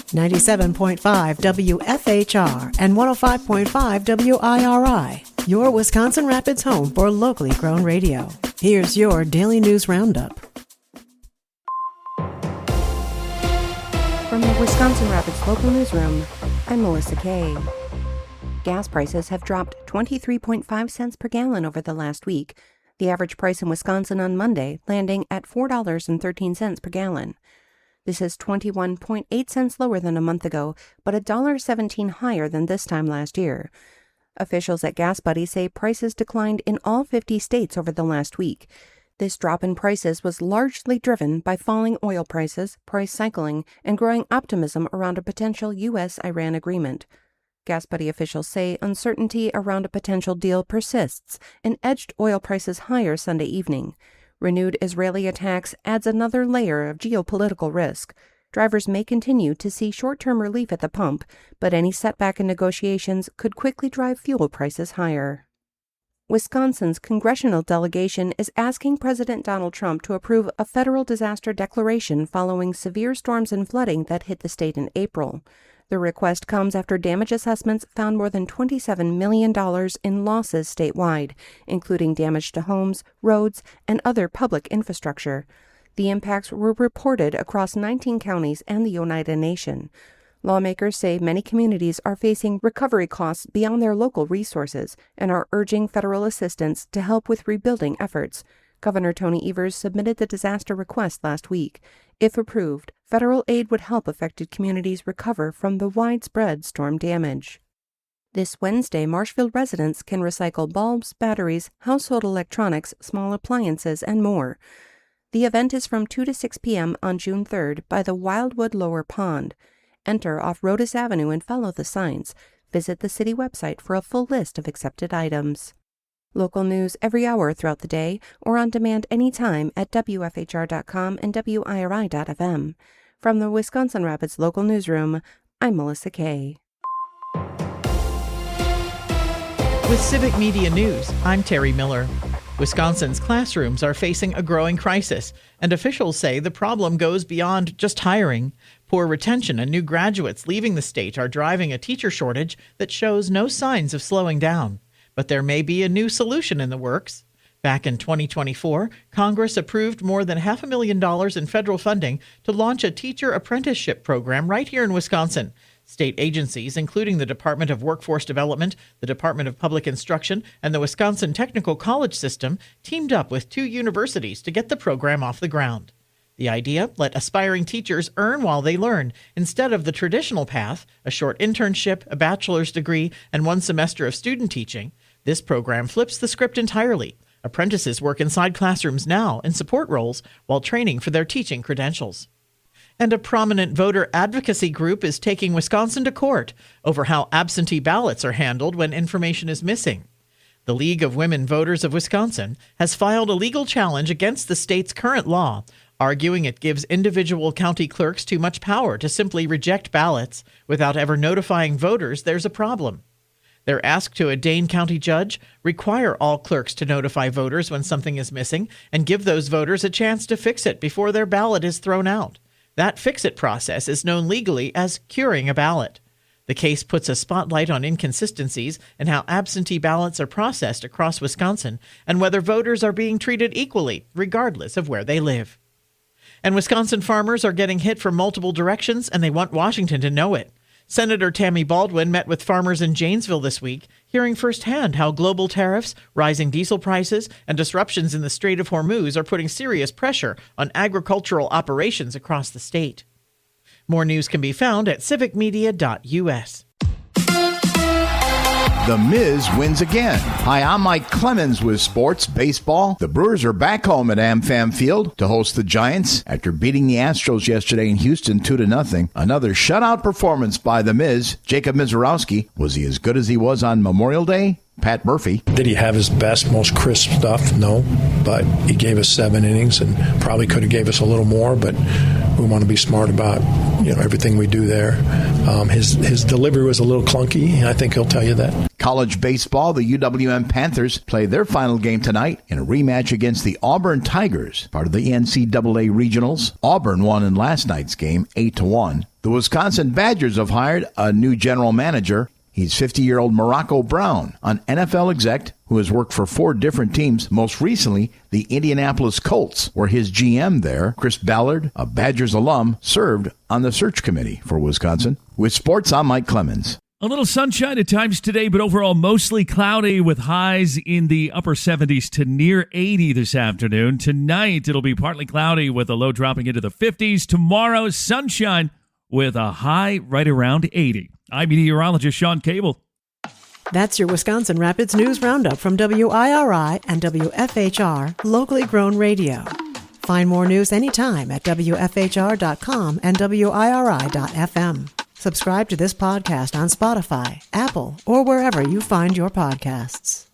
97.5 WFHR and 105.5 WIRI, your Wisconsin Rapids home for locally grown radio. Here's your Daily News Roundup. From the Wisconsin Rapids Local Newsroom, I'm Melissa Kay. Gas prices have dropped 23.5 cents per gallon over the last week, the average price in Wisconsin on Monday landing at $4.13 per gallon. This is 21.8 cents lower than a month ago, but $1.17 higher than this time last year. Officials at Gas Buddy say prices declined in all 50 states over the last week. This drop in prices was largely driven by falling oil prices, price cycling, and growing optimism around a potential U.S.-Iran agreement. Gas Buddy officials say uncertainty around a potential deal persists and edged oil prices higher Sunday evening. Renewed Israeli attacks adds another layer of geopolitical risk. Drivers may continue to see short-term relief at the pump, but any setback in negotiations could quickly drive fuel prices higher. Wisconsin's congressional delegation is asking President Donald Trump to approve a federal disaster declaration following severe storms and flooding that hit the state in April. The request comes after damage assessments found more than $27 million in losses statewide, including damage to homes, roads, and other public infrastructure. The impacts were reported across 19 counties and the Oneida Nation. Lawmakers say many communities are facing recovery costs beyond their local resources and are urging federal assistance to help with rebuilding efforts. Governor Tony Evers submitted the disaster request last week. If approved, federal aid would help affected communities recover from the widespread storm damage. This Wednesday, Marshfield residents can recycle bulbs, batteries, household electronics, small appliances, and more. The event is from 2 to 6 p.m. on June 3rd by the Wildwood Lower Pond. Enter off Rhodus Avenue and follow the signs. Visit the city website for a full list of accepted items. Local news every hour throughout the day or on demand anytime at WFHR.com and WIRI.fm. From the Wisconsin Rapids Local Newsroom, I'm Melissa Kay. With Civic Media News, I'm Terry Miller. Wisconsin's classrooms are facing a growing crisis, and officials say the problem goes beyond just hiring. Poor retention and new graduates leaving the state are driving a teacher shortage that shows no signs of slowing down. But there may be a new solution in the works. Back in 2024, Congress approved more than $500,000 in federal funding to launch a teacher apprenticeship program right here in Wisconsin. State agencies, including the Department of Workforce Development, the Department of Public Instruction, and the Wisconsin Technical College System, teamed up with 2 universities to get the program off the ground. The idea, let aspiring teachers earn while they learn, instead of the traditional path, a short internship, a bachelor's degree, and 1 semester of student teaching. This program flips the script entirely. Apprentices work inside classrooms now in support roles while training for their teaching credentials. And a prominent voter advocacy group is taking Wisconsin to court over how absentee ballots are handled when information is missing. The League of Women Voters of Wisconsin has filed a legal challenge against the state's current law, arguing it gives individual county clerks too much power to simply reject ballots without ever notifying voters there's a problem. They're asked to a Dane County judge require all clerks to notify voters when something is missing and give those voters a chance to fix it before their ballot is thrown out. That fix-it process is known legally as curing a ballot. The case puts a spotlight on inconsistencies in how absentee ballots are processed across Wisconsin and whether voters are being treated equally, regardless of where they live. And Wisconsin farmers are getting hit from multiple directions, and they want Washington to know it. Senator Tammy Baldwin met with farmers in Janesville this week, hearing firsthand how global tariffs, rising diesel prices, and disruptions in the Strait of Hormuz are putting serious pressure on agricultural operations across the state. More news can be found at civicmedia.us. The Miz wins again. Hi, I'm Mike Clemens with Sports Baseball. The Brewers are back home at AmFam Field to host the Giants after beating the Astros yesterday in Houston 2-0. Another shutout performance by The Miz. Jacob Mizorowski. Was he as good as he was on Memorial Day? Pat Murphy. Did he have his best, most crisp stuff? No, but he gave us 7 innings and probably could have gave us a little more, but We want to be smart about everything we do there. His delivery was a little clunky. I think he'll tell you that. College baseball, the UWM Panthers play their final game tonight in a rematch against the Auburn Tigers, part of the NCAA Regionals. Auburn won in last night's game 8-1. The Wisconsin Badgers have hired a new general manager. He's 50-year-old Morocco Brown, an NFL exec who has worked for 4 different teams, most recently the Indianapolis Colts, where his GM there, Chris Ballard, a Badgers alum, served on the search committee for Wisconsin. With sports, I'm Mike Clemens. A little sunshine at times today, but overall mostly cloudy with highs in the upper 70s to near 80 this afternoon. Tonight, it'll be partly cloudy with a low dropping into the 50s. Tomorrow, sunshine with a high right around 80. I'm meteorologist Sean Cable. That's your Wisconsin Rapids News Roundup from WIRI and WFHR, locally grown radio. Find more news anytime at WFHR.com and WIRI.FM. Subscribe to this podcast on Spotify, Apple, or wherever you find your podcasts.